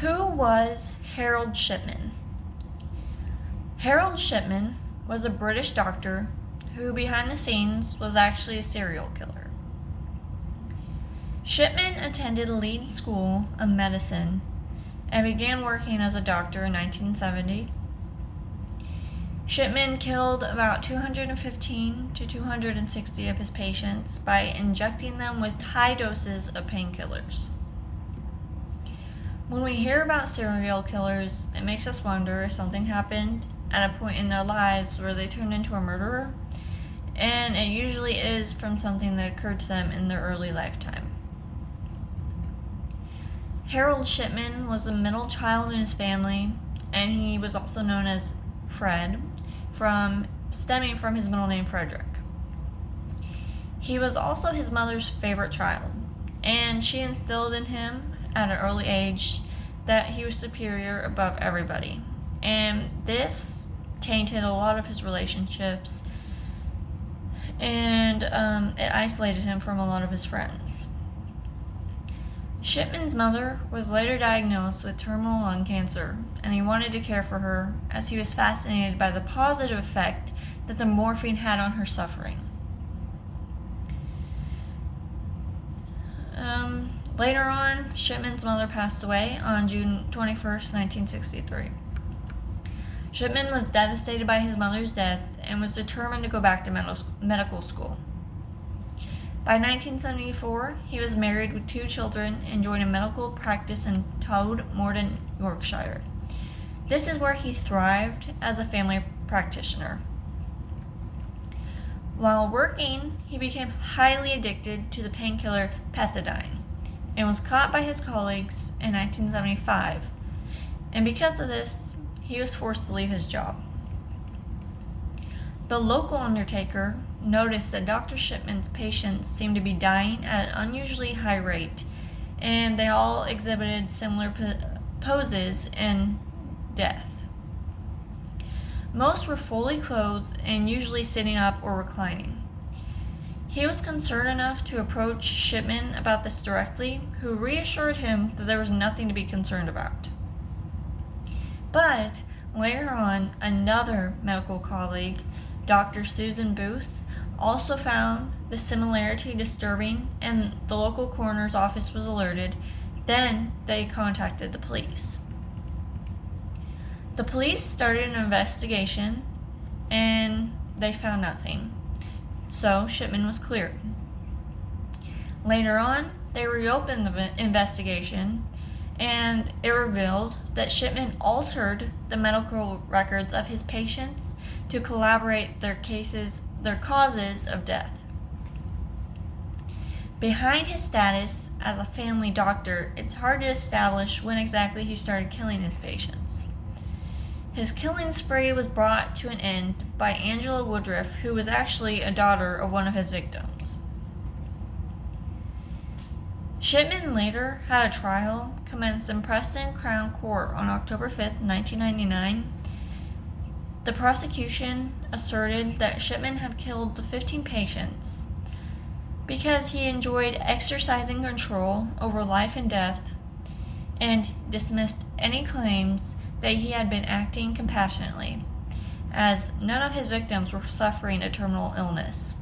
Who was Harold Shipman? Harold Shipman was a British doctor who behind the scenes was actually a serial killer. Shipman attended Leeds School of Medicine and began working as a doctor in 1970. Shipman killed about 215 to 260 of his patients by injecting them with high doses of painkillers. When we hear about serial killers, it makes us wonder if something happened at a point in their lives where they turned into a murderer, and it usually is from something that occurred to them in their early lifetime. Harold Shipman was the middle child in his family, and he was also known as Fred, stemming from his middle name Frederick. He was also his mother's favorite child, and she instilled in him at an early age that he was superior above everybody, and this tainted a lot of his relationships, and it isolated him from a lot of his friends. Shipman's mother was later diagnosed with terminal lung cancer, and he wanted to care for her as he was fascinated by the positive effect that the morphine had on her suffering. Later on, Shipman's mother passed away on June 21st, 1963. Shipman was devastated by his mother's death and was determined to go back to medical school. By 1974, he was married with 2 children and joined a medical practice in Todmorden, Yorkshire. This is where he thrived as a family practitioner. While working, he became highly addicted to the painkiller pethidine and was caught by his colleagues in 1975. And because of this, he was forced to leave his job. The local undertaker noticed that Dr. Shipman's patients seemed to be dying at an unusually high rate, and they all exhibited similar poses in death. Most were fully clothed and usually sitting up or reclining. He was concerned enough to approach Shipman about this directly, who reassured him that there was nothing to be concerned about. But later on, another medical colleague, Dr. Susan Booth, also found the similarity disturbing, and the local coroner's office was alerted. Then they contacted the police. The police started an investigation, and they found nothing. So Shipman was cleared. Later on, they reopened the investigation, and it revealed that Shipman altered the medical records of his patients to corroborate their causes of death. Behind his status as a family doctor, it's hard to establish when exactly he started killing his patients. His killing spree was brought to an end by Angela Woodruff, who was actually a daughter of one of his victims. Shipman later had a trial commenced in Preston Crown Court on October 5, 1999. The prosecution asserted that Shipman had killed the 15 patients because he enjoyed exercising control over life and death, and dismissed any claims that he had been acting compassionately, as none of his victims were suffering a terminal illness.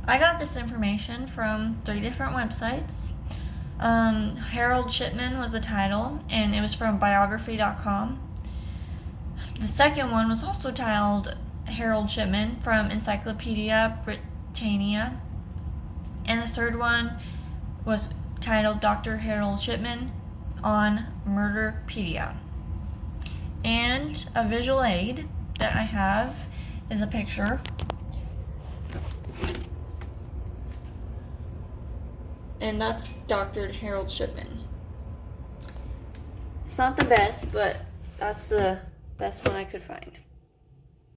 I got this information from 3 different websites. Harold Shipman was the title, and it was from biography.com. The second one was also titled Harold Shipman from Encyclopedia Britannica. And the third one was titled Dr. Harold Shipman on Murderpedia. And a visual aid that I have is a picture. And that's Dr. Harold Shipman. It's not the best, but that's the best one I could find.